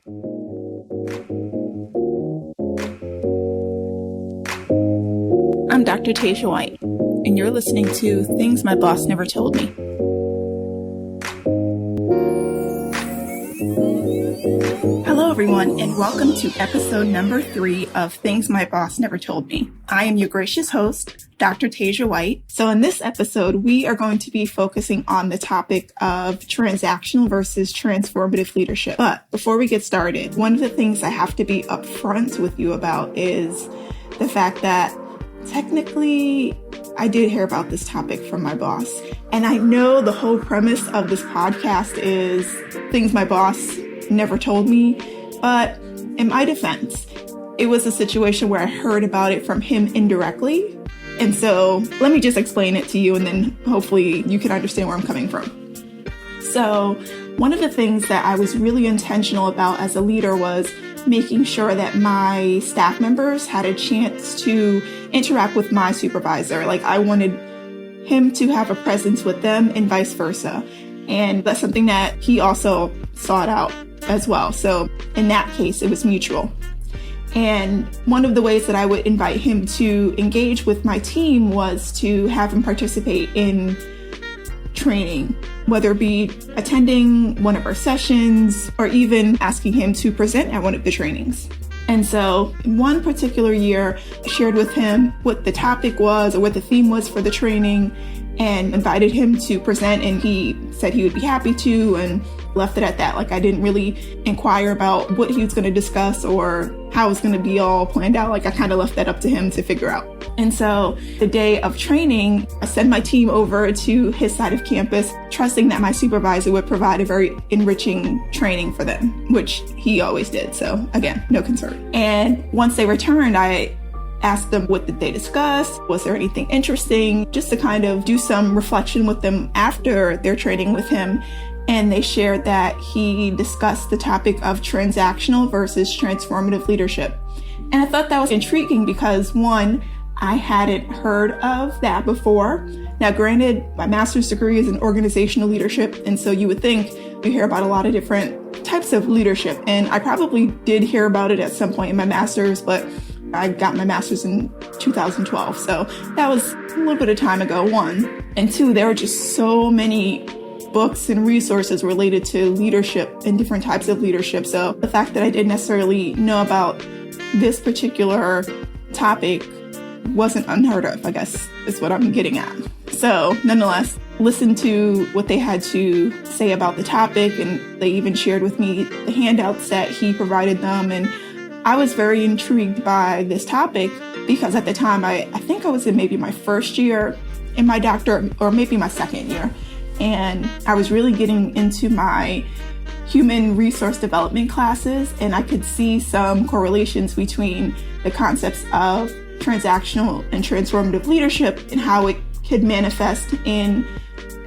I'm Dr. Tasia White, and you're listening to Things My Boss Never Told Me. Hello, everyone, and welcome to episode number 3 of Things My Boss Never Told Me. I am your gracious host, Dr. Tasia White. So in this episode, we are going to be focusing on the topic of transactional versus transformative leadership. But before we get started, one of the things I have to be upfront with you about is the fact that technically, I did hear about this topic from my boss. And I know the whole premise of this podcast is things my boss never told me. But in my defense, it was a situation where I heard about it from him indirectly. And so let me just explain it to you, and then hopefully you can understand where I'm coming from. So one of the things that I was really intentional about as a leader was making sure that my staff members had a chance to interact with my supervisor. Like, I wanted him to have a presence with them and vice versa. And that's something that he also sought out as well. So in that case, it was mutual. And one of the ways that I would invite him to engage with my team was to have him participate in training, whether it be attending one of our sessions or even asking him to present at one of the trainings. And so in one particular year, I shared with him what the topic was or what the theme was for the training and invited him to present, and he said he would be happy to, and left it at that. Like, I didn't really inquire about what he was going to discuss or how it was going to be all planned out. Like, I kind of left that up to him to figure out. And so the day of training, I sent my team over to his side of campus, trusting that my supervisor would provide a very enriching training for them, which he always did. So again, no concern. And once they returned, I asked them, what did they discuss? Was there anything interesting? Just to kind of do some reflection with them after their training with him. And they shared that he discussed the topic of transactional versus transformative leadership. And I thought that was intriguing because, one, I hadn't heard of that before. Now, granted, my master's degree is in organizational leadership, and so you would think you hear about a lot of different types of leadership. And I probably did hear about it at some point in my master's, but I got my master's in 2012. So that was a little bit of time ago, one. And two, there are just so many books and resources related to leadership and different types of leadership. So the fact that I didn't necessarily know about this particular topic wasn't unheard of, I guess, is what I'm getting at. So nonetheless, listen to what they had to say about the topic, and they even shared with me the handouts that he provided them. And I was very intrigued by this topic because at the time, I think I was in maybe my first year in my doctorate, or maybe my second year. And I was really getting into my human resource development classes, and I could see some correlations between the concepts of transactional and transformative leadership and how it could manifest in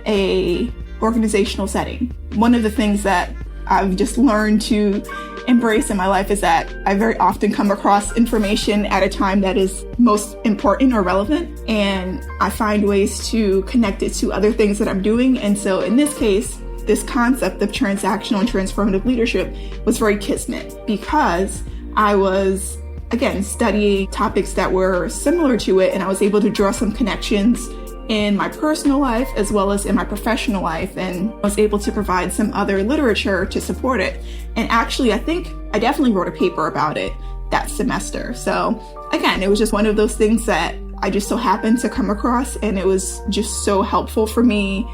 a organizational setting. One of the things that I've just learned to embrace in my life is that I very often come across information at a time that is most important or relevant, and I find ways to connect it to other things that I'm doing. And so in this case, this concept of transactional and transformative leadership was very kismet because I was, again, studying topics that were similar to it, and I was able to draw some connections in my personal life as well as in my professional life, and was able to provide some other literature to support it. And actually, I think I definitely wrote a paper about it that semester. So again, it was just one of those things that I just so happened to come across, and it was just so helpful for me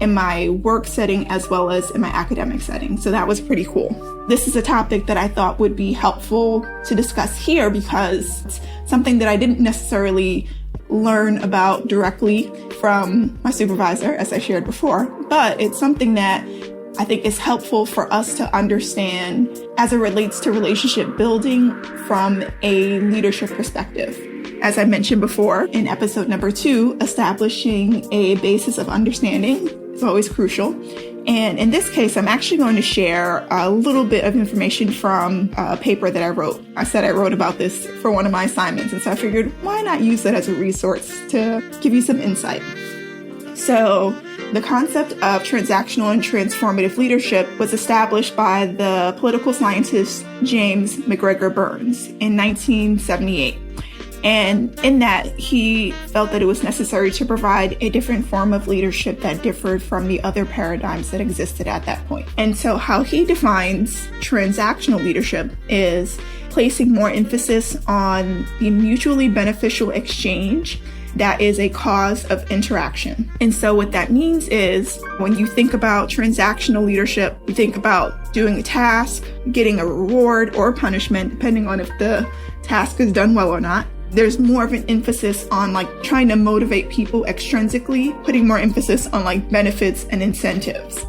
in my work setting as well as in my academic setting. So that was pretty cool. This is a topic that I thought would be helpful to discuss here because it's something that I didn't necessarily learn about directly from my supervisor, as I shared before, but it's something that I think is helpful for us to understand as it relates to relationship building from a leadership perspective. As I mentioned before in episode number 2, establishing a basis of understanding is always crucial. And in this case, I'm actually going to share a little bit of information from a paper that I wrote. I said I wrote about this for one of my assignments, and so I figured, why not use it as a resource to give you some insight? So The concept of transactional and transformative leadership was established by the political scientist James McGregor Burns in 1978. And in that, he felt that it was necessary to provide a different form of leadership that differed from the other paradigms that existed at that point. And so how he defines transactional leadership is placing more emphasis on the mutually beneficial exchange that is a cause of interaction. And so what that means is when you think about transactional leadership, you think about doing a task, getting a reward or punishment, depending on if the task is done well or not. There's more of an emphasis on trying to motivate people extrinsically, putting more emphasis on benefits and incentives.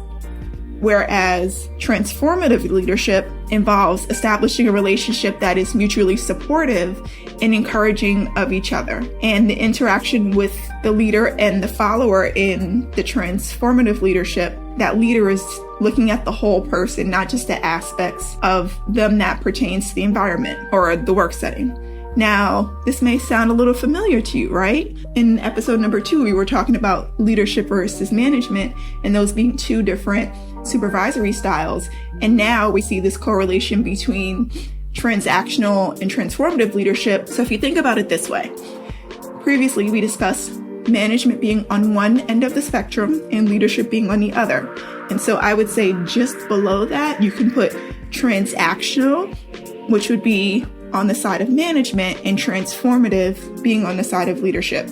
Whereas transformative leadership involves establishing a relationship that is mutually supportive and encouraging of each other. And the interaction with the leader and the follower in the transformative leadership, that leader is looking at the whole person, not just the aspects of them that pertains to the environment or the work setting. Now, this may sound a little familiar to you, right? In episode number 2, we were talking about leadership versus management and those being two different supervisory styles. And now we see this correlation between transactional and transformative leadership. So if you think about it this way, previously we discussed management being on one end of the spectrum and leadership being on the other. And so I would say just below that, you can put transactional, which would be on the side of management, and transformative being on the side of leadership.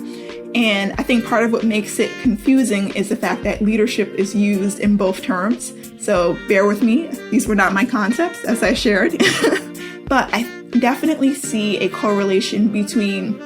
And I think part of what makes it confusing is the fact that leadership is used in both terms. So bear with me. These were not my concepts, as I shared. But I definitely see a correlation between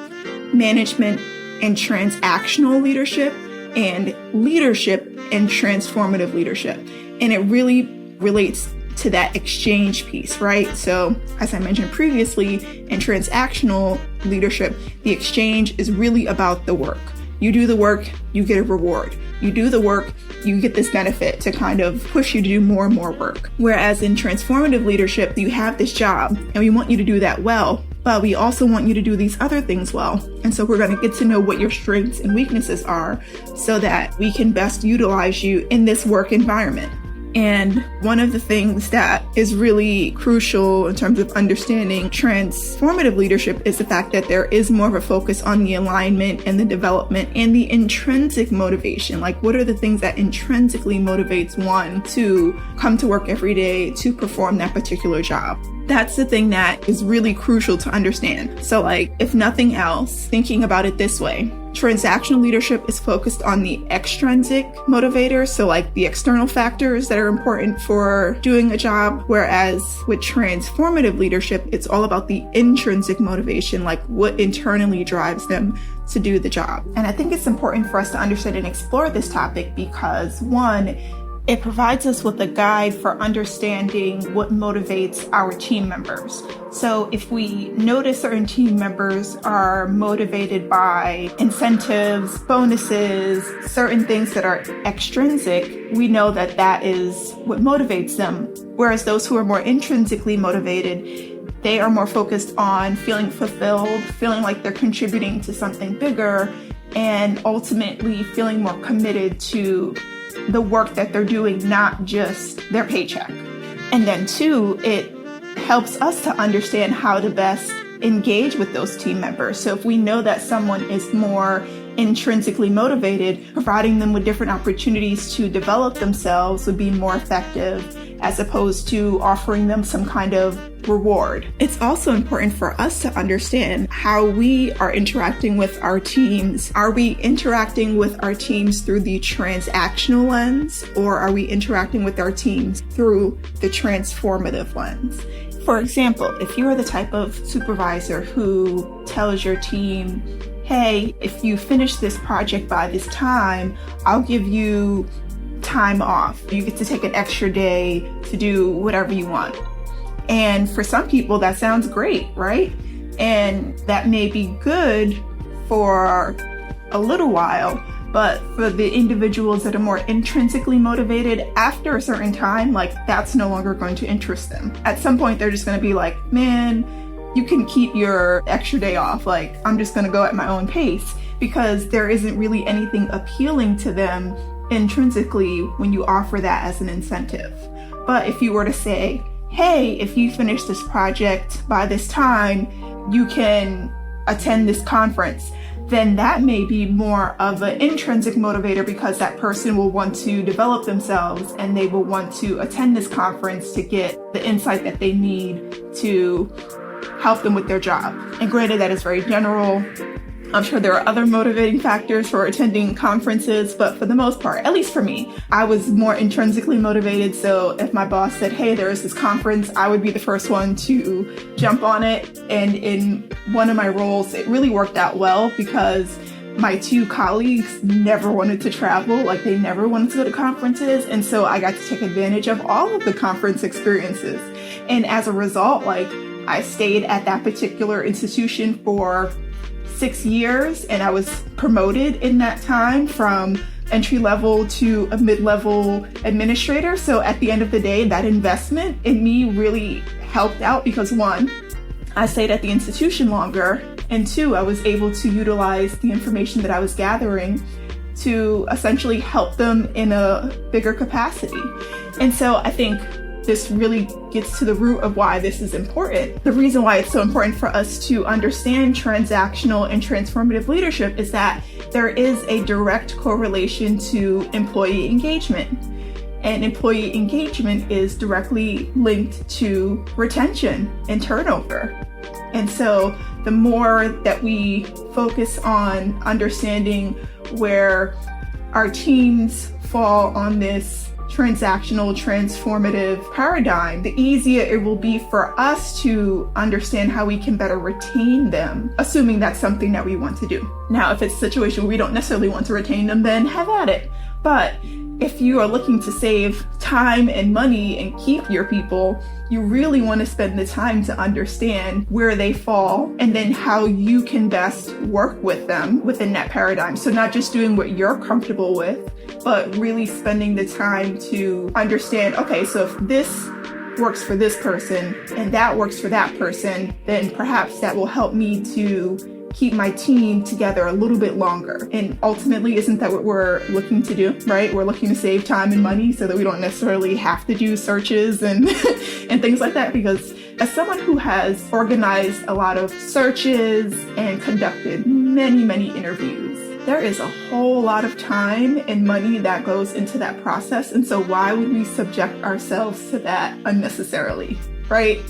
management and transactional leadership and leadership and transformative leadership. And it really relates to that exchange piece, right? So as I mentioned previously, in transactional leadership, the exchange is really about the work. You do the work, you get a reward. You do the work, you get this benefit to kind of push you to do more and more work. Whereas in transformative leadership, you have this job and we want you to do that well, but we also want you to do these other things well. And so we're going to get to know what your strengths and weaknesses are so that we can best utilize you in this work environment. And one of the things that is really crucial in terms of understanding transformative leadership is the fact that there is more of a focus on the alignment and the development and the intrinsic motivation. What are the things that intrinsically motivates one to come to work every day to perform that particular job? That's the thing that is really crucial to understand. So if nothing else, thinking about it this way, transactional leadership is focused on the extrinsic motivators, so the external factors that are important for doing a job, whereas with transformative leadership, it's all about the intrinsic motivation, what internally drives them to do the job. And I think it's important for us to understand and explore this topic because, one, it provides us with a guide for understanding what motivates our team members. So if we notice certain team members are motivated by incentives, bonuses, certain things that are extrinsic, we know that that is what motivates them. Whereas those who are more intrinsically motivated, they are more focused on feeling fulfilled, feeling like they're contributing to something bigger, and ultimately feeling more committed to the work that they're doing, not just their paycheck. And then 2, it helps us to understand how to best engage with those team members. So if we know that someone is more intrinsically motivated, providing them with different opportunities to develop themselves would be more effective as opposed to offering them some kind of reward. It's also important for us to understand how we are interacting with our teams. Are we interacting with our teams through the transactional lens, or are we interacting with our teams through the transformative lens? For example, if you are the type of supervisor who tells your team, hey, if you finish this project by this time, I'll give you time off. You get to take an extra day to do whatever you want. And for some people, that sounds great, right? And that may be good for a little while, but for the individuals that are more intrinsically motivated, after a certain time, that's no longer going to interest them. At some point, they're just going to be like, man, you can keep your extra day off. I'm just going to go at my own pace, because there isn't really anything appealing to them intrinsically when you offer that as an incentive. But if you were to say, hey, if you finish this project by this time, you can attend this conference, then that may be more of an intrinsic motivator, because that person will want to develop themselves and they will want to attend this conference to get the insight that they need to help them with their job. And granted, that is very general. I'm sure there are other motivating factors for attending conferences, but for the most part, at least for me, I was more intrinsically motivated. So if my boss said, hey, there is this conference, I would be the first one to jump on it. And in one of my roles, it really worked out well because my two colleagues never wanted to travel, like they never wanted to go to conferences. And so I got to take advantage of all of the conference experiences. And as a result, like I stayed at that particular institution for 6 years, and I was promoted in that time from entry level to a mid-level administrator. So at the end of the day, that investment in me really helped out because one, I stayed at the institution longer, and two, I was able to utilize the information that I was gathering to essentially help them in a bigger capacity. And so I think this really gets to the root of why this is important. The reason why it's so important for us to understand transactional and transformative leadership is that there is a direct correlation to employee engagement. And employee engagement is directly linked to retention and turnover. And so the more that we focus on understanding where our teams fall on this transactional, transformative paradigm, the easier it will be for us to understand how we can better retain them, assuming that's something that we want to do. Now, if it's a situation where we don't necessarily want to retain them, then have at it. But if you are looking to save time and money and keep your people, you really want to spend the time to understand where they fall and then how you can best work with them within that paradigm. So not just doing what you're comfortable with, but really spending the time to understand, okay, so if this works for this person and that works for that person, then perhaps that will help me to keep my team together a little bit longer. And ultimately, isn't that what we're looking to do, right? We're looking to save time and money so that we don't necessarily have to do searches and and things like that. Because as someone who has organized a lot of searches and conducted many interviews, there is a whole lot of time and money that goes into that process. And so why would we subject ourselves to that unnecessarily, right?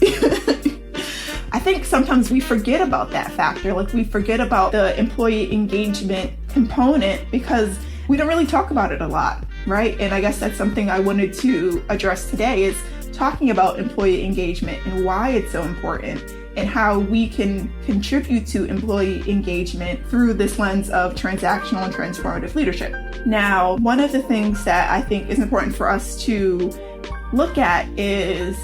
I think sometimes we forget about that factor. Like we forget about the employee engagement component because we don't really talk about it a lot, right? And I guess that's something I wanted to address today is talking about employee engagement and why it's so important and how we can contribute to employee engagement through this lens of transactional and transformative leadership. Now, one of the things that I think is important for us to look at is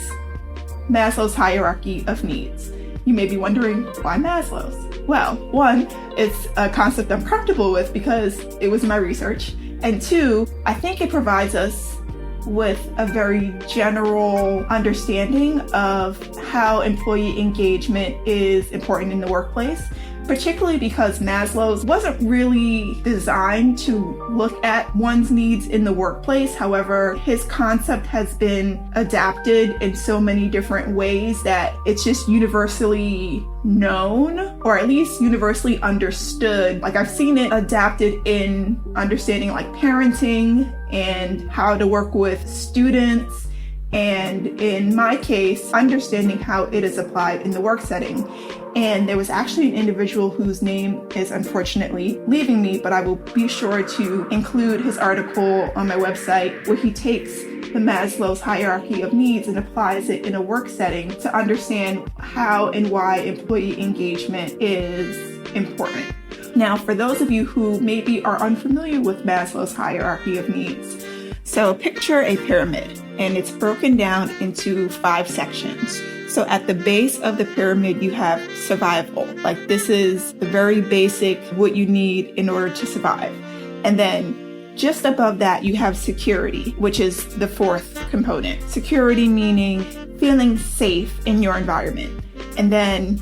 Maslow's hierarchy of needs. You may be wondering, why Maslow's? Well, one, it's a concept I'm comfortable with because it was my research. And two, I think it provides us with a very general understanding of how employee engagement is important in the workplace, particularly because Maslow's wasn't really designed to look at one's needs in the workplace. However, his concept has been adapted in so many different ways that it's just universally known, or at least universally understood. Like I've seen it adapted in understanding like parenting and how to work with students, and in my case, understanding how it is applied in the work setting. And there was actually an individual whose name is unfortunately leaving me, but I will be sure to include his article on my website where he takes the Maslow's hierarchy of needs and applies it in a work setting to understand how and why employee engagement is important. Now, for those of you who maybe are unfamiliar with Maslow's hierarchy of needs, so picture a pyramid and it's broken down into 5 sections. So at the base of the pyramid, you have survival. Like this is the very basic, what you need in order to survive. And then just above that, you have security, which is the 4th component. Security meaning feeling safe in your environment. And then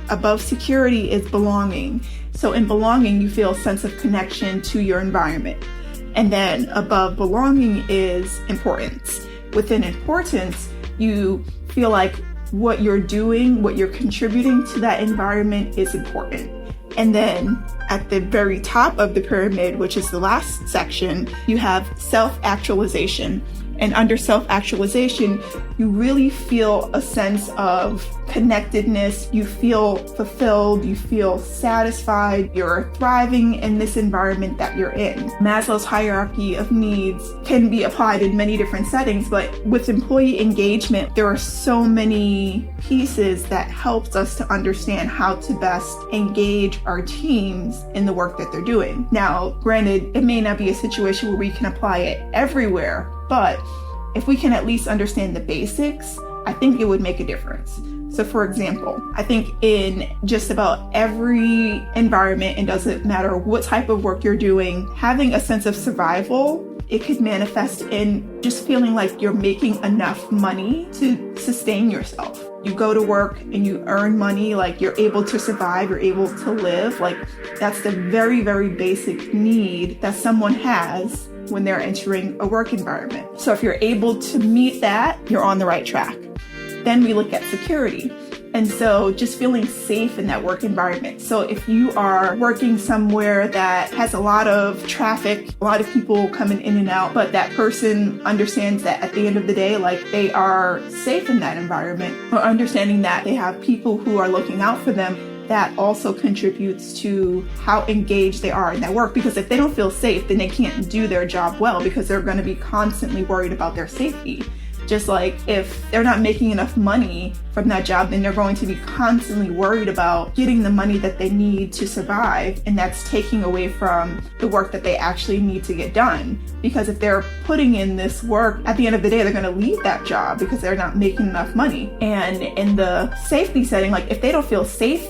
above security is belonging. So in belonging, you feel a sense of connection to your environment. And then above belonging is importance. Within importance, you feel like what you're doing, what you're contributing to that environment is important. And then at the very top of the pyramid, which is the last section, you have self-actualization. And under self-actualization, you really feel a sense of connectedness. You feel fulfilled. You feel satisfied. You're thriving in this environment that you're in. Maslow's hierarchy of needs can be applied in many different settings, but with employee engagement, there are so many pieces that helps us to understand how to best engage our teams in the work that they're doing. Now, granted, it may not be a situation where we can apply it everywhere, but if we can at least understand the basics, I think it would make a difference. So for example, I think in just about every environment, it doesn't matter what type of work you're doing, having a sense of survival, it could manifest in just feeling like you're making enough money to sustain yourself. You go to work and you earn money, like you're able to survive, you're able to live. Like that's the very, very basic need that someone has when they're entering a work environment. So if you're able to meet that, you're on the right track. Then we look at security. And so just feeling safe in that work environment. So if you are working somewhere that has a lot of traffic, a lot of people coming in and out, but that person understands that at the end of the day, like they are safe in that environment, or understanding that they have people who are looking out for them, that also contributes to how engaged they are in that work. Because if they don't feel safe, then they can't do their job well because they're going to be constantly worried about their safety. Just like if they're not making enough money from that job, then they're going to be constantly worried about getting the money that they need to survive. And that's taking away from the work that they actually need to get done. Because if they're putting in this work, at the end of the day, they're going to leave that job because they're not making enough money. And in the safety setting, like if they don't feel safe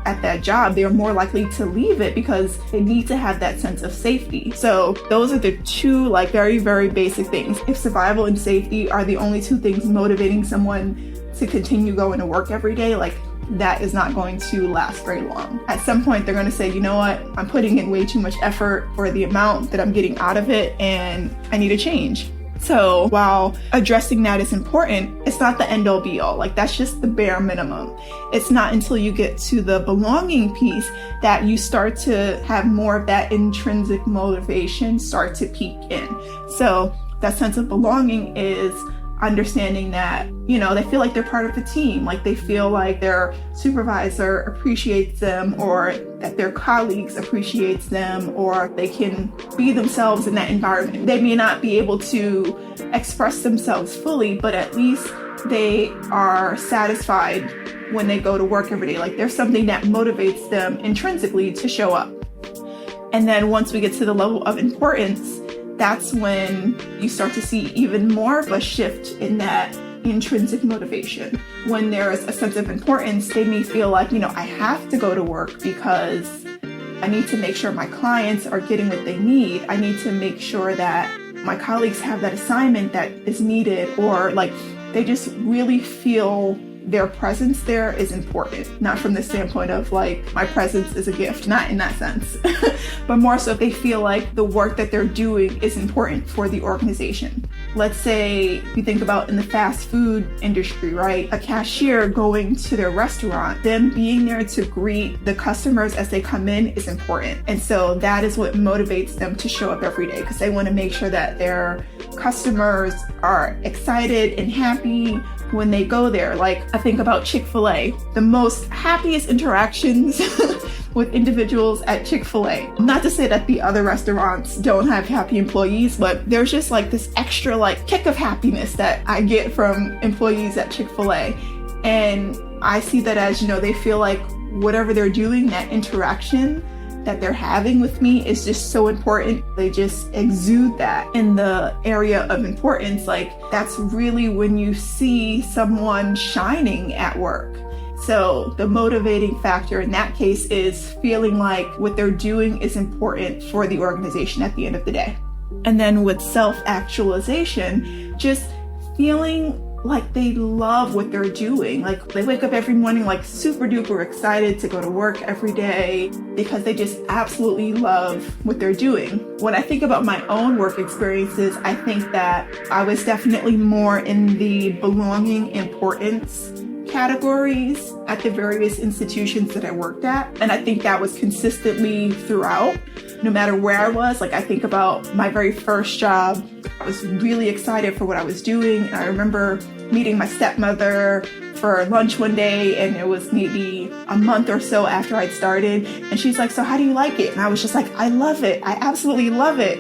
at that job, they are more likely to leave it because they need to have that sense of safety. So those are the two like very, very basic things. If survival and safety are the only two things motivating someone to continue going to work every day, like that is not going to last very long. At some point, they're going to say, you know what, I'm putting in way too much effort for the amount that I'm getting out of it and I need a change. So while addressing that is important, it's not the end all be all. Like that's just the bare minimum. It's not until you get to the belonging piece that you start to have more of that intrinsic motivation start to peek in. So that sense of belonging is understanding that, you know, they feel like they're part of a team, like they feel like their supervisor appreciates them, or that their colleagues appreciates them, or they can be themselves in that environment. They may not be able to express themselves fully, but at least they are satisfied when they go to work every day. Like there's something that motivates them intrinsically to show up. And then once we get to the level of importance, that's when you start to see even more of a shift in that intrinsic motivation. When there's a sense of importance, they may feel like, you know, I have to go to work because I need to make sure my clients are getting what they need. I need to make sure that my colleagues have that assignment that is needed, or like they just really feel their presence there is important. Not from the standpoint of like, my presence is a gift, not in that sense, but more so they feel like the work that they're doing is important for the organization. Let's say you think about in the fast food industry, right? A cashier going to their restaurant, them being there to greet the customers as they come in is important. And so that is what motivates them to show up every day, because they want to make sure that their customers are excited and happy when they go there. Like I think about Chick-fil-A, the most happiest interactions with individuals at Chick-fil-A. Not to say that the other restaurants don't have happy employees, but there's just like this extra like kick of happiness that I get from employees at Chick-fil-A. And I see that as, you know, they feel like whatever they're doing, that interaction that they're having with me is just so important. They just exude that. In the area of importance, like that's really when you see someone shining at work. So the motivating factor in that case is feeling like what they're doing is important for the organization at the end of the day. And then with self-actualization, just feeling like they love what they're doing. Like they wake up every morning like super duper excited to go to work every day because they just absolutely love what they're doing. When I think about my own work experiences, I think that I was definitely more in the belonging importance categories at the various institutions that I worked at. And I think that was consistently throughout, no matter where I was. Like I think about my very first job, I was really excited for what I was doing. And I remember meeting my stepmother for lunch one day, and it was maybe a month or so after I'd started. And she's like, "So how do you like it?" And I was just like, "I love it. I absolutely love it."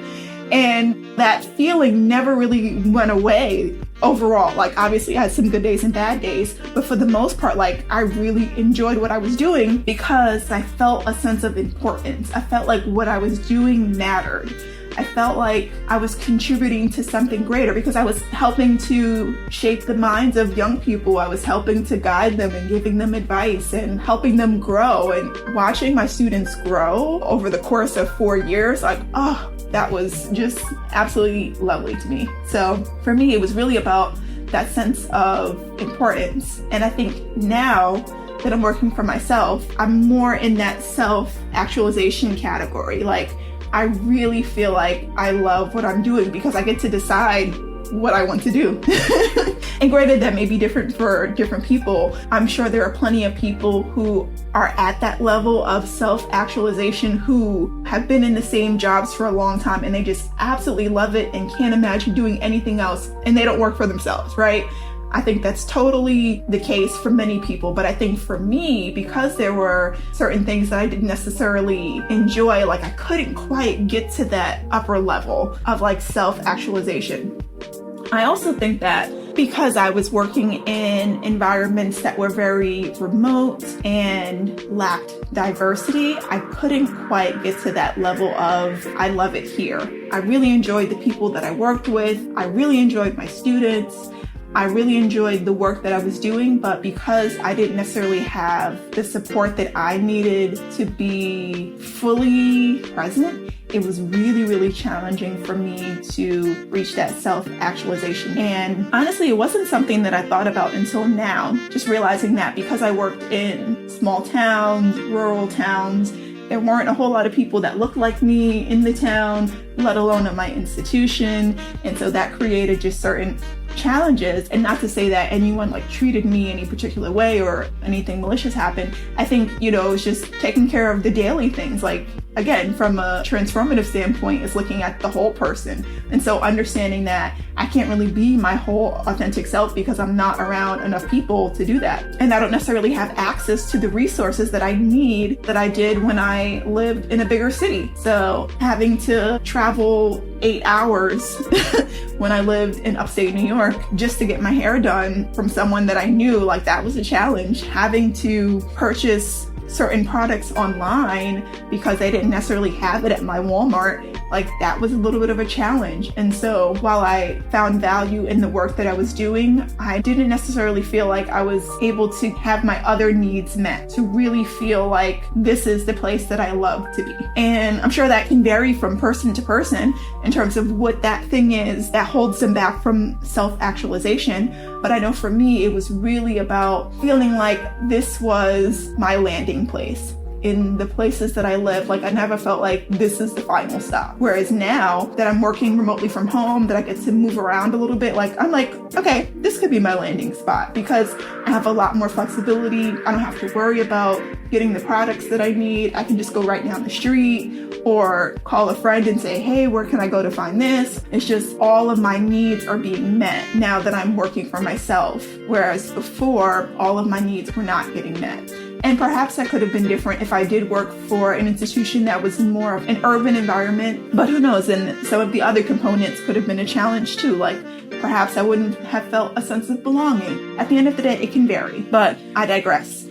And that feeling never really went away overall. Like obviously I had some good days and bad days, but for the most part, like I really enjoyed what I was doing because I felt a sense of importance. I felt like what I was doing mattered. I felt like I was contributing to something greater because I was helping to shape the minds of young people. I was helping to guide them and giving them advice and helping them grow, and watching my students grow over the course of 4 years. Like, oh, that was just absolutely lovely to me. So for me, it was really about that sense of importance. And I think now that I'm working for myself, I'm more in that self-actualization category. Like I really feel like I love what I'm doing because I get to decide what I want to do. And granted, that may be different for different people. I'm sure there are plenty of people who are at that level of self-actualization who have been in the same jobs for a long time and they just absolutely love it and can't imagine doing anything else, and they don't work for themselves, right? I think that's totally the case for many people. But I think for me, because there were certain things that I didn't necessarily enjoy, like I couldn't quite get to that upper level of like self-actualization. I also think that because I was working in environments that were very remote and lacked diversity, I couldn't quite get to that level of I love it here. I really enjoyed the people that I worked with. I really enjoyed my students. I really enjoyed the work that I was doing, but because I didn't necessarily have the support that I needed to be fully present, it was really, really challenging for me to reach that self-actualization. And honestly, it wasn't something that I thought about until now, just realizing that because I worked in small towns, rural towns, there weren't a whole lot of people that looked like me in the town, let alone at my institution. And so that created just certain challenges. And not to say that anyone like treated me any particular way or anything malicious happened. I think, it's just taking care of the daily things. Like, again, from a transformative standpoint, is looking at the whole person. And so understanding that I can't really be my whole authentic self because I'm not around enough people to do that. And I don't necessarily have access to the resources that I need that I did when I lived in a bigger city. So having to travel 8 hours when I lived in upstate New York just to get my hair done from someone that I knew, like that was a challenge. Having to purchase certain products online because they didn't necessarily have it at my Walmart, like that was a little bit of a challenge. And so while I found value in the work that I was doing, I didn't necessarily feel like I was able to have my other needs met, to really feel like this is the place that I love to be. And I'm sure that can vary from person to person in terms of what that thing is that holds them back from self-actualization. But I know for me, it was really about feeling like this was my landing place. In the places that I live, like I never felt like this is the final stop. Whereas now that I'm working remotely from home, that I get to move around a little bit, like I'm like, okay, this could be my landing spot because I have a lot more flexibility. I don't have to worry about getting the products that I need. I can just go right down the street or call a friend and say, hey, where can I go to find this? It's just all of my needs are being met now that I'm working for myself. Whereas before, all of my needs were not getting met. And perhaps that could have been different if I did work for an institution that was more of an urban environment. But who knows? And some of the other components could have been a challenge too. Like perhaps I wouldn't have felt a sense of belonging. At the end of the day, it can vary, but I digress.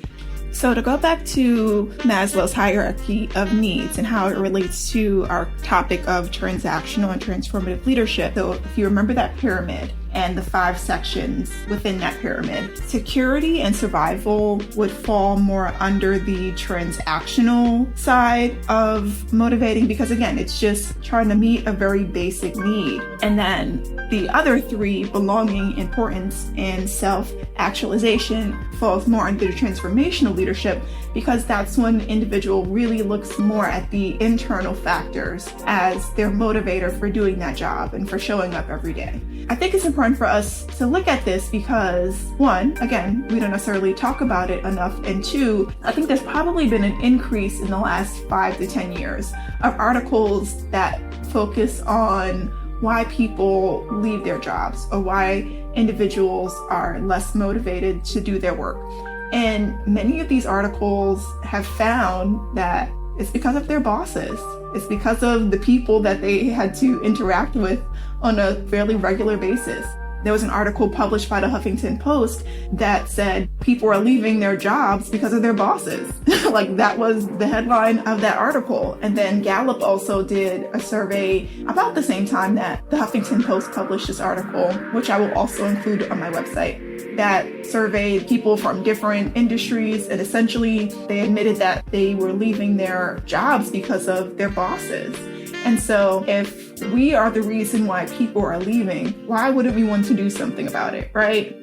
So to go back to Maslow's hierarchy of needs and how it relates to our topic of transactional and transformative leadership. So if you remember that pyramid, and the 5 sections within that pyramid. Security and survival would fall more under the transactional side of motivating, because again, it's just trying to meet a very basic need. And then the other 3, belonging, importance, and self-actualization, falls more under the transformational leadership, because that's when the individual really looks more at the internal factors as their motivator for doing that job and for showing up every day. I think it's important for us to look at this because, 1, again, we don't necessarily talk about it enough, and 2, I think there's probably been an increase in the last 5 to 10 years of articles that focus on why people leave their jobs or why individuals are less motivated to do their work. And many of these articles have found that it's because of their bosses. It's because of the people that they had to interact with on a fairly regular basis. There was an article published by the Huffington Post that said people are leaving their jobs because of their bosses. Like, that was the headline of that article. And then Gallup also did a survey about the same time that the Huffington Post published this article, which I will also include on my website, that surveyed people from different industries, and essentially they admitted that they were leaving their jobs because of their bosses. And so if we are the reason why people are leaving, why wouldn't we want to do something about it, right?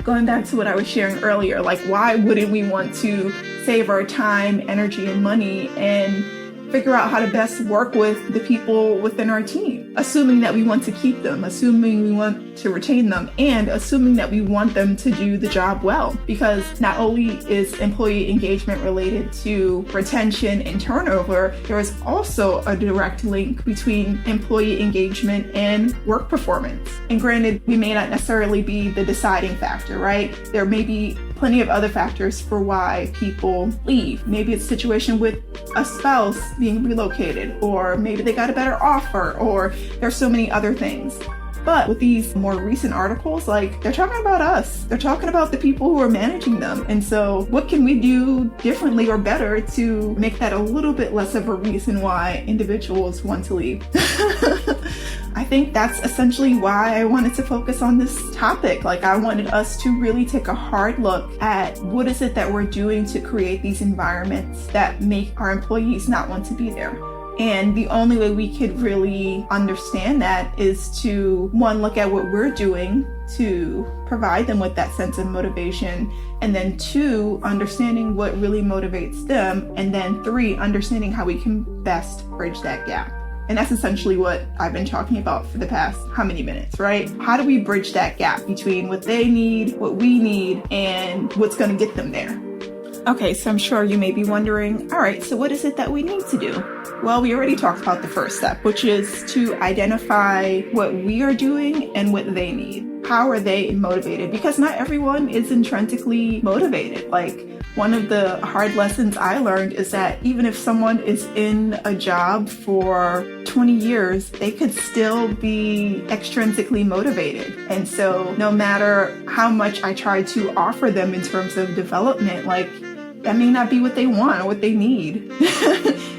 Going back to what I was sharing earlier, like, why wouldn't we want to save our time, energy, and money and figure out how to best work with the people within our team, assuming that we want to keep them, assuming we want to retain them, and assuming that we want them to do the job well. Because not only is employee engagement related to retention and turnover, there is also a direct link between employee engagement and work performance. And granted, we may not necessarily be the deciding factor, right? There may be plenty of other factors for why people leave. Maybe it's a situation with a spouse being relocated, or maybe they got a better offer, or there's so many other things. But with these more recent articles, like, they're talking about us. They're talking about the people who are managing them. And so what can we do differently or better to make that a little bit less of a reason why individuals want to leave? I think that's essentially why I wanted to focus on this topic. Like, I wanted us to really take a hard look at what is it that we're doing to create these environments that make our employees not want to be there. And the only way we could really understand that is to, 1, look at what we're doing to provide them with that sense of motivation, and then 2, understanding what really motivates them, and then 3, understanding how we can best bridge that gap. And that's essentially what I've been talking about for the past how many minutes, right? How do we bridge that gap between what they need, what we need, and what's going to get them there? Okay, so I'm sure you may be wondering, all right, so what is it that we need to do? Well, we already talked about the first step, which is to identify what we are doing and what they need. How are they motivated? Because not everyone is intrinsically motivated. Like, one of the hard lessons I learned is that even if someone is in a job for 20 years, they could still be extrinsically motivated. And so no matter how much I try to offer them in terms of development, like, that may not be what they want or what they need.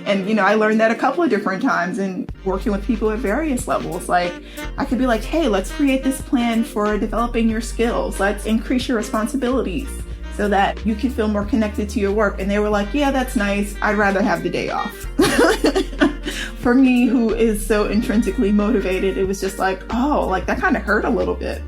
And, I learned that a couple of different times in working with people at various levels. Like, I could be like, hey, let's create this plan for developing your skills. Let's increase your responsibilities so that you can feel more connected to your work. And they were like, yeah, that's nice. I'd rather have the day off. For me, who is so intrinsically motivated, it was just like, oh, like, that kind of hurt a little bit.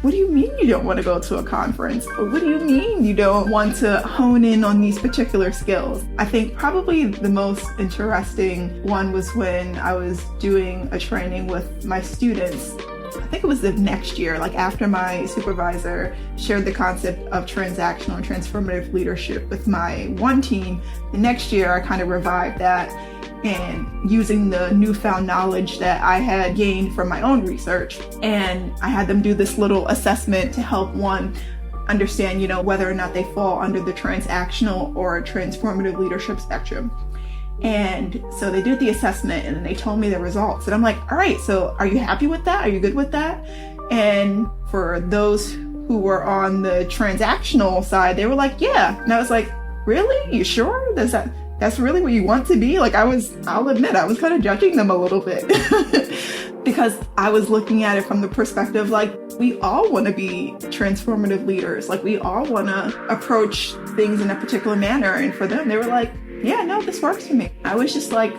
What do you mean you don't want to go to a conference? Or what do you mean you don't want to hone in on these particular skills? I think probably the most interesting one was when I was doing a training with my students. I think it was the next year, like after my supervisor shared the concept of transactional and transformative leadership with my one team. The next year, I kind of revived that, and using the newfound knowledge that I had gained from my own research. And I had them do this little assessment to help one understand, whether or not they fall under the transactional or transformative leadership spectrum. And so they did the assessment and they told me the results. And I'm like, all right, so are you happy with that? Are you good with that? And for those who were on the transactional side, they were like, yeah. And I was like, really? You sure? That's really what you want to be? Like, I'll admit, I was kind of judging them a little bit. because I was looking at it from the perspective, like, we all want to be transformative leaders. Like, we all want to approach things in a particular manner. And for them, they were like, yeah, no, this works for me. I was just like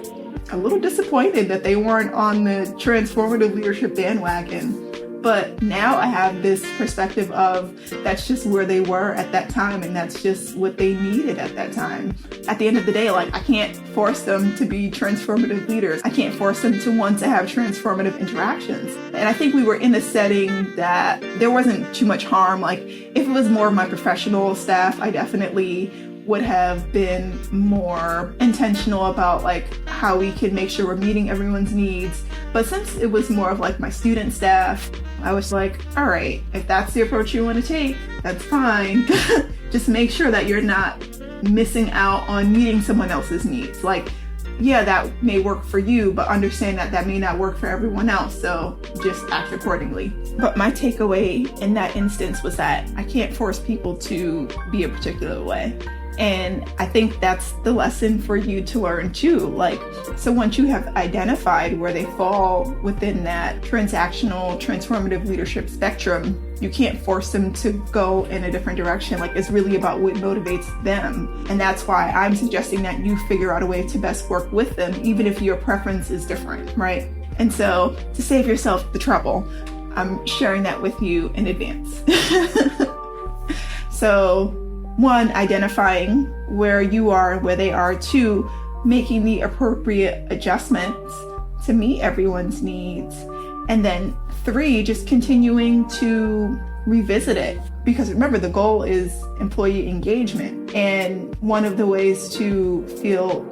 a little disappointed that they weren't on the transformative leadership bandwagon. But now I have this perspective of that's just where they were at that time, and that's just what they needed at that time. At the end of the day, like, I can't force them to be transformative leaders. I can't force them to want to have transformative interactions. And I think we were in a setting that there wasn't too much harm. Like, if it was more of my professional staff, I definitely would have been more intentional about like how we could make sure we're meeting everyone's needs. But since it was more of like my student staff, I was like, all right, if that's the approach you want to take, that's fine. Just make sure that you're not missing out on meeting someone else's needs. Like, yeah, that may work for you, but understand that that may not work for everyone else. So just act accordingly. But my takeaway in that instance was that I can't force people to be a particular way. And I think that's the lesson for you to learn too. Like, so once you have identified where they fall within that transactional, transformative leadership spectrum, you can't force them to go in a different direction. Like, it's really about what motivates them. And that's why I'm suggesting that you figure out a way to best work with them, even if your preference is different, right? And so to save yourself the trouble, I'm sharing that with you in advance. So, 1, identifying where you are and where they are. 2, making the appropriate adjustments to meet everyone's needs. And then 3, just continuing to revisit it. Because remember, the goal is employee engagement. And one of the ways to feel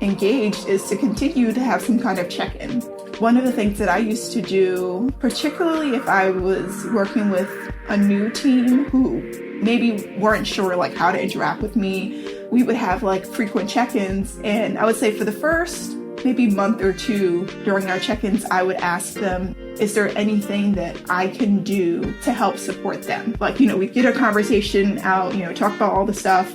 engaged is to continue to have some kind of check-in. One of the things that I used to do, particularly if I was working with a new team who maybe weren't sure like how to interact with me, we would have like frequent check-ins. And I would say for the first maybe month or 2 during our check-ins, I would ask them, is there anything that I can do to help support them? Like, we'd get our conversation out, talk about all the stuff,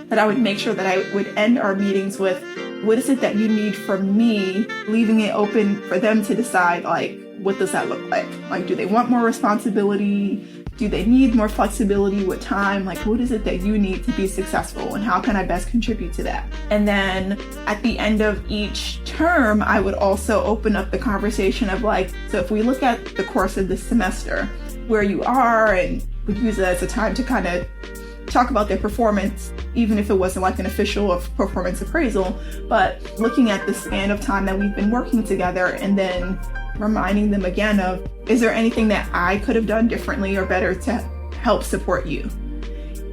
but I would make sure that I would end our meetings with, what is it that you need from me? Leaving it open for them to decide, like, what does that look like? Like, do they want more responsibility? Do they need more flexibility with time? Like, what is it that you need to be successful, and how can I best contribute to that? And then at the end of each term, I would also open up the conversation of like, so if we look at the course of this semester, where you are, and would use it as a time to kind of talk about their performance, even if it wasn't like an official performance appraisal, but looking at the span of time that we've been working together, and then reminding them again of, is there anything that I could have done differently or better to help support you?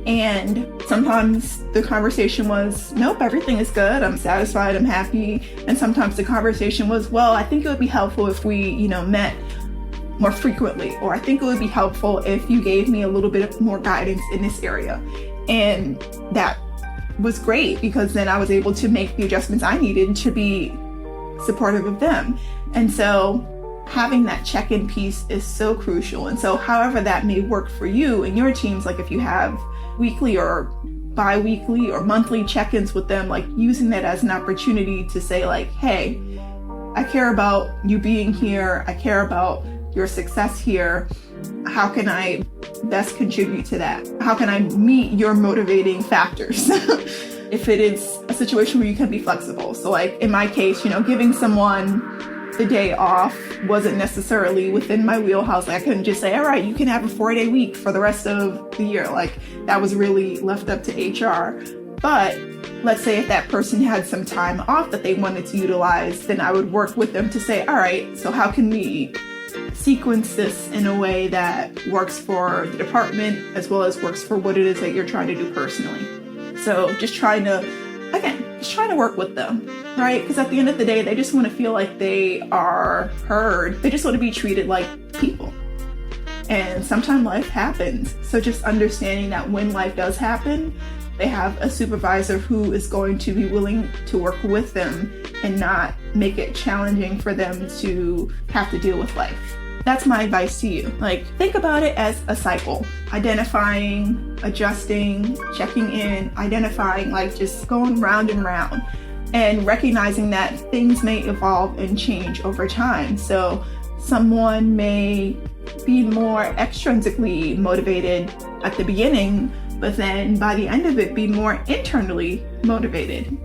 And sometimes the conversation was, nope, everything is good, I'm satisfied, I'm happy. And sometimes the conversation was, well, I think it would be helpful if we, met more frequently, or I think it would be helpful if you gave me a little bit more guidance in this area. And that was great, because then I was able to make the adjustments I needed to be supportive of them. And so having that check-in piece is so crucial. And so however that may work for you and your teams, like if you have weekly or bi-weekly or monthly check-ins with them, like using that as an opportunity to say like, hey, I care about you being here. I care about your success here. How can I best contribute to that? How can I meet your motivating factors? If it is a situation where you can be flexible. So like in my case, giving someone the day off wasn't necessarily within my wheelhouse. I couldn't just say, all right, you can have a 4-day week for the rest of the year. Like that was really left up to HR. But let's say if that person had some time off that they wanted to utilize, then I would work with them to say, all right, so how can we sequence this in a way that works for the department as well as works for what it is that you're trying to do personally. So just trying to work with them, right? Because at the end of the day, they just want to feel like they are heard. They just want to be treated like people. And sometimes life happens. So just understanding that when life does happen, they have a supervisor who is going to be willing to work with them and not make it challenging for them to have to deal with life. That's my advice to you. Like, think about it as a cycle. Identifying, adjusting, checking in, identifying, like just going round and round, and recognizing that things may evolve and change over time. So Someone may be more extrinsically motivated at the beginning, but then by the end of it, be more internally motivated.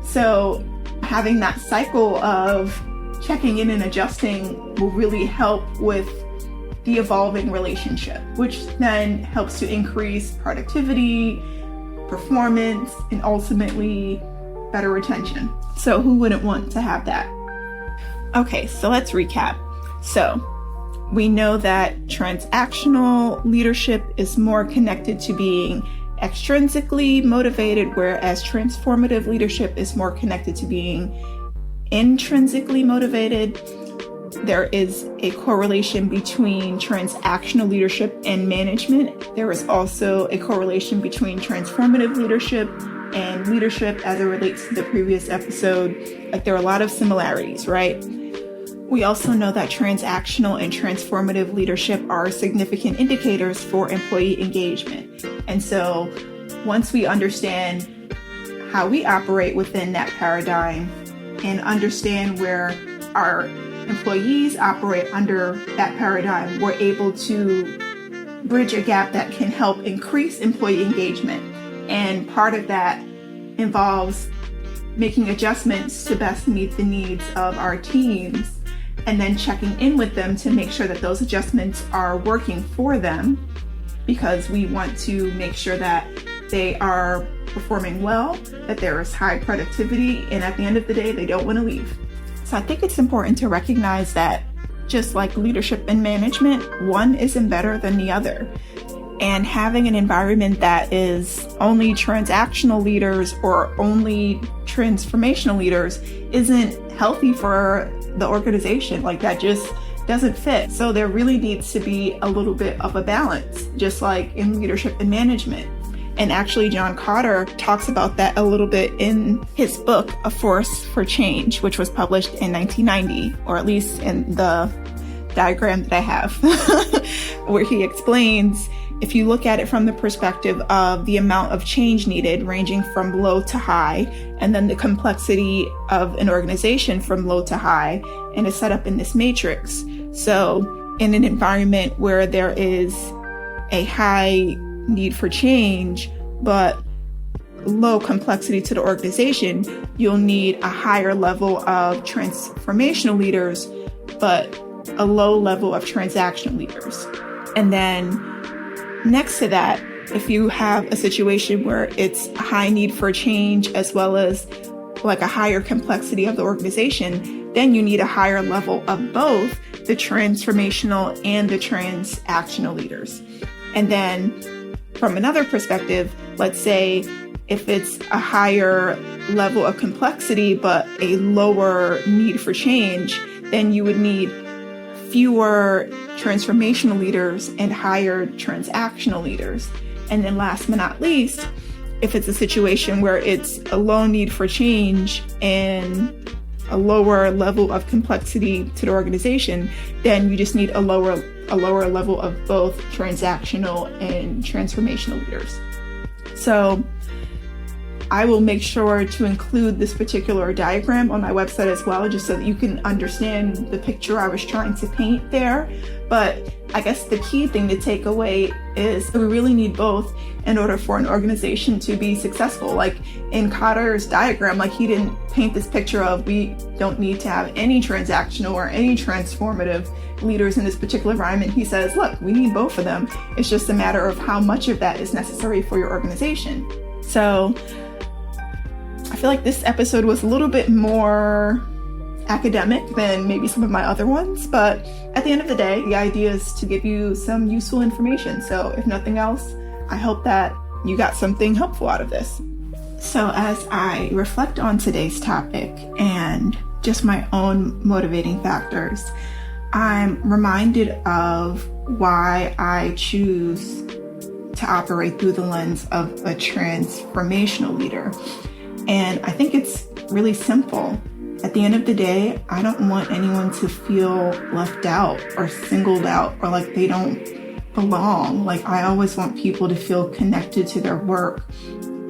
So having that cycle of checking in and adjusting will really help with the evolving relationship, which then helps to increase productivity, performance, and ultimately better retention. So who wouldn't want to have that? Okay, so let's recap. So we know that transactional leadership is more connected to being extrinsically motivated, whereas transformative leadership is more connected to being intrinsically motivated. There is a correlation between transactional leadership and management. There is also a correlation between transformative leadership and leadership as it relates to the previous episode. Like, there are a lot of similarities, right? We also know that transactional and transformative leadership are significant indicators for employee engagement. And so once we understand how we operate within that paradigm and understand where our employees operate under that paradigm, we're able to bridge a gap that can help increase employee engagement. And part of that involves making adjustments to best meet the needs of our teams, and then checking in with them to make sure that those adjustments are working for them, because we want to make sure that they are performing well, that there is high productivity, and at the end of the day, they don't want to leave. So I think it's important to recognize that just like leadership and management, one isn't better than the other. And having an environment that is only transactional leaders or only transformational leaders isn't healthy for the organization. Like, that just doesn't fit. So there really needs to be a little bit of a balance, just like in leadership and management. And actually, John Kotter talks about that a little bit in his book, A Force for Change, which was published in 1990, or at least in the diagram that I have, where he explains, if you look at it from the perspective of the amount of change needed, ranging from low to high, and then the complexity of an organization from low to high, and it's set up in this matrix. So in an environment where there is a high need for change, but low complexity to the organization, you'll need a higher level of transformational leaders, but a low level of transactional leaders. And then next to that, if you have a situation where it's a high need for change as well as like a higher complexity of the organization, then you need a higher level of both the transformational and the transactional leaders. And then from another perspective, let's say if it's a higher level of complexity but a lower need for change, then you would need fewer transformational leaders and higher transactional leaders. And then last but not least, if it's a situation where it's a low need for change and a lower level of complexity to the organization, then you just need a lower level of both transactional and transformational leaders. So I will make sure to include this particular diagram on my website as well, just so that you can understand the picture I was trying to paint there. But I guess the key thing to take away is we really need both in order for an organization to be successful. Like in Kotter's diagram, like he didn't paint this picture of we don't need to have any transactional or any transformative leaders in this particular environment. He says, look, we need both of them. It's just a matter of how much of that is necessary for your organization. So I feel like this episode was a little bit more academic than maybe some of my other ones, but at the end of the day, the idea is to give you some useful information. So if nothing else, I hope that you got something helpful out of this. So as I reflect on today's topic and just my own motivating factors, I'm reminded of why I choose to operate through the lens of a transformational leader. And I think it's really simple. At the end of the day, I don't want anyone to feel left out or singled out or like they don't belong. Like I always want people to feel connected to their work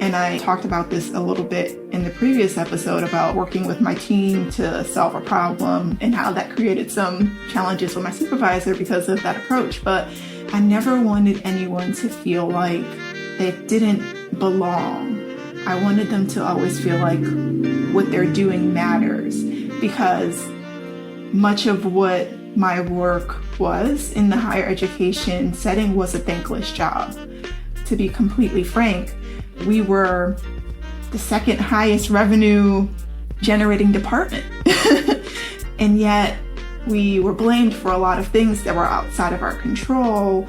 And I talked about this a little bit in the previous episode about working with my team to solve a problem and how that created some challenges with my supervisor because of that approach. But I never wanted anyone to feel like they didn't belong. I wanted them to always feel like what they're doing matters, because much of what my work was in the higher education setting was a thankless job. To be completely frank, we were the second highest revenue generating department. And yet we were blamed for a lot of things that were outside of our control.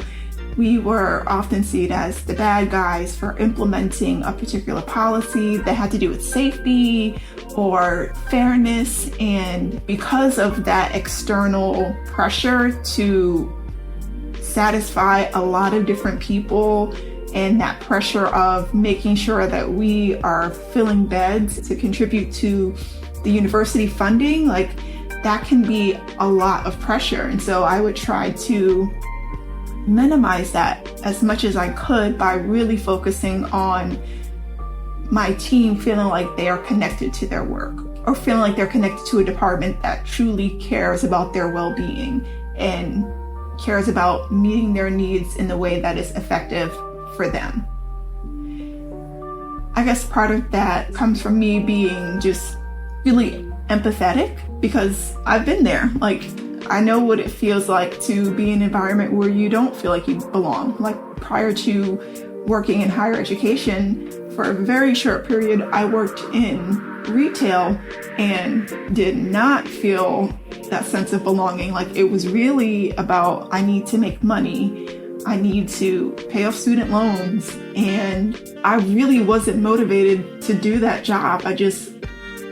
We were often seen as the bad guys for implementing a particular policy that had to do with safety or fairness. And because of that external pressure to satisfy a lot of different people, and that pressure of making sure that we are filling beds to contribute to the university funding, like that can be a lot of pressure. And so I would try to minimize that as much as I could by really focusing on my team feeling like they are connected to their work, or feeling like they're connected to a department that truly cares about their well-being and cares about meeting their needs in the way that is effective for them. I guess part of that comes from me being just really empathetic, because I've been there. Like, I know what it feels like to be in an environment where you don't feel like you belong. Like, prior to working in higher education, for a very short period, I worked in retail and did not feel that sense of belonging. Like, it was really about, I need to make money, I need to pay off student loans, and I really wasn't motivated to do that job. I just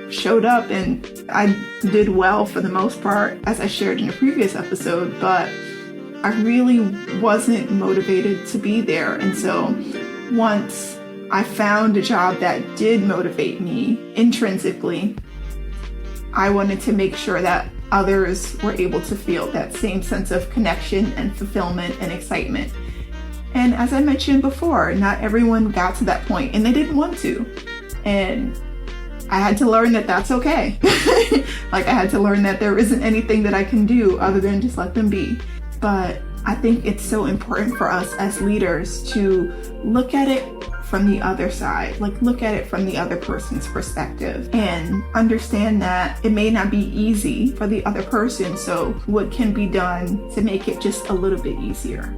showed up and I did well for the most part, as I shared in a previous episode, but I really wasn't motivated to be there. And so once I found a job that did motivate me intrinsically, I wanted to make sure that others were able to feel that same sense of connection and fulfillment and excitement. And as I mentioned before, not everyone got to that point, and they didn't want to. And I had to learn that that's okay. Like, I had to learn that there isn't anything that I can do other than just let them be. But I think it's so important for us as leaders to look at it from the other side, like look at it from the other person's perspective and understand that it may not be easy for the other person. So what can be done to make it just a little bit easier?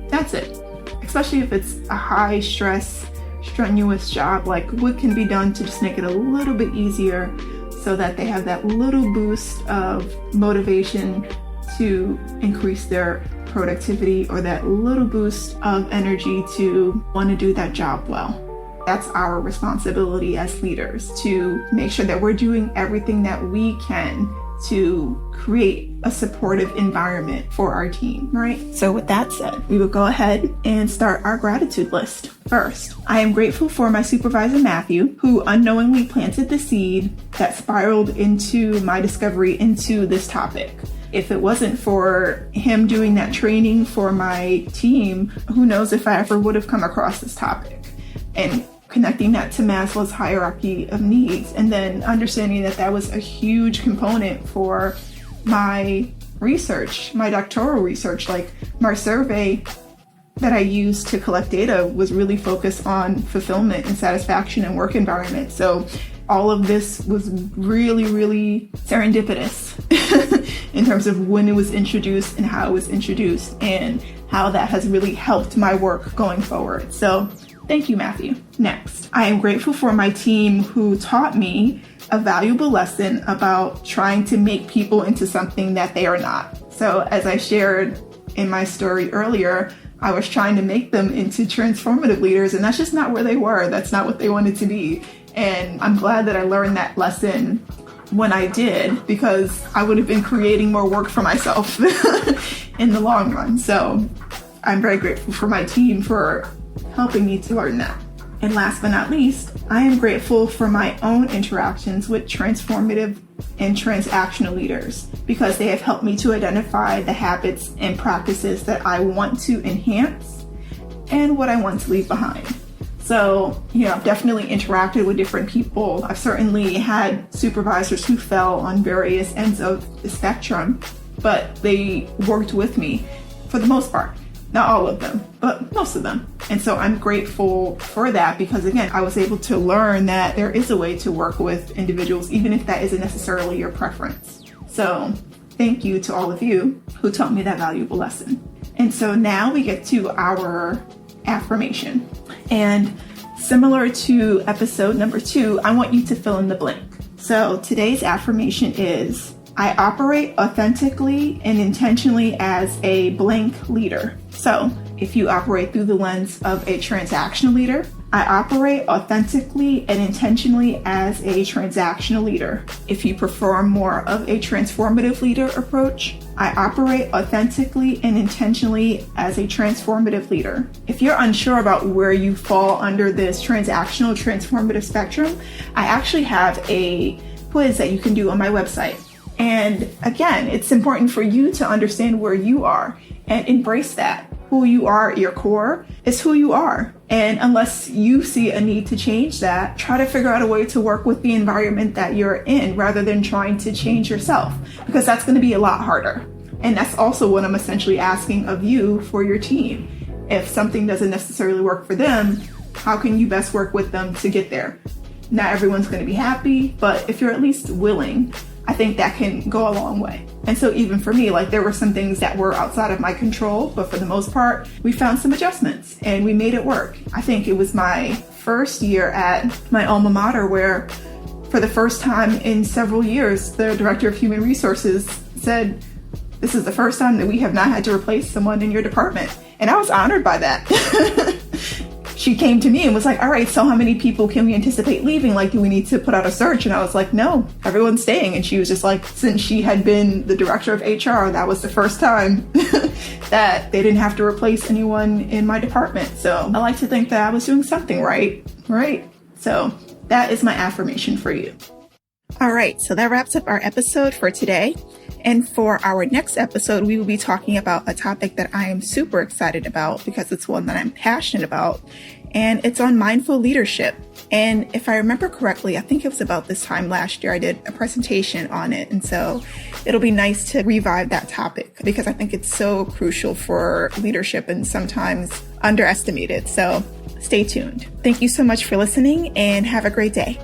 That's it. Especially if it's a high stress, strenuous job, like what can be done to just make it a little bit easier so that they have that little boost of motivation to increase their productivity, or that little boost of energy to want to do that job well. That's our responsibility as leaders, to make sure that we're doing everything that we can to create a supportive environment for our team, right? So with that said, we will go ahead and start our gratitude list. First, I am grateful for my supervisor, Matthew, who unknowingly planted the seed that spiraled into my discovery into this topic. If it wasn't for him doing that training for my team, who knows if I ever would have come across this topic. And connecting that to Maslow's hierarchy of needs, and then understanding that that was a huge component for my research, my doctoral research. Like, my survey that I used to collect data was really focused on fulfillment and satisfaction and work environment. So all of this was really, really serendipitous in terms of when it was introduced and how it was introduced, and how that has really helped my work going forward. So thank you, Matthew. Next, I am grateful for my team who taught me a valuable lesson about trying to make people into something that they are not. So as I shared in my story earlier, I was trying to make them into transformative leaders, and that's just not where they were. That's not what they wanted to be. And I'm glad that I learned that lesson when I did, because I would have been creating more work for myself in the long run. So I'm very grateful for my team for helping me to learn that. And last but not least, I am grateful for my own interactions with transformative and transactional leaders, because they have helped me to identify the habits and practices that I want to enhance and what I want to leave behind. So, I've definitely interacted with different people. I've certainly had supervisors who fell on various ends of the spectrum, but they worked with me for the most part. Not all of them, but most of them. And so I'm grateful for that because, again, I was able to learn that there is a way to work with individuals, even if that isn't necessarily your preference. So thank you to all of you who taught me that valuable lesson. And so now we get to our affirmation. And similar to episode number 2, I want you to fill in the blank. So today's affirmation is, I operate authentically and intentionally as a blank leader. So if you operate through the lens of a transactional leader, I operate authentically and intentionally as a transactional leader. If you perform more of a transformative leader approach, I operate authentically and intentionally as a transformative leader. If you're unsure about where you fall under this transactional transformative spectrum, I actually have a quiz that you can do on my website. And again, it's important for you to understand where you are and embrace that. Who you are at your core is who you are. And unless you see a need to change that, try to figure out a way to work with the environment that you're in rather than trying to change yourself, because that's going to be a lot harder. And that's also what I'm essentially asking of you for your team. If something doesn't necessarily work for them, how can you best work with them to get there? Not everyone's going to be happy, but if you're at least willing, I think that can go a long way. And so even for me, there were some things that were outside of my control, but for the most part, we found some adjustments and we made it work. I think it was my first year at my alma mater where for the first time in several years, the director of human resources said, this is the first time that we have not had to replace someone in your department. And I was honored by that. She came to me and was like, all right, so how many people can we anticipate leaving? Do we need to put out a search? And I was like, no, everyone's staying. And she was just like, since she had been the director of HR, that was the first time that they didn't have to replace anyone in my department. So I like to think that I was doing something right? So that is my affirmation for you. All right, so that wraps up our episode for today. And for our next episode, we will be talking about a topic that I am super excited about because it's one that I'm passionate about, and it's on mindful leadership. And if I remember correctly, I think it was about this time last year, I did a presentation on it. And so it'll be nice to revive that topic because I think it's so crucial for leadership and sometimes underestimated. So stay tuned. Thank you so much for listening and have a great day.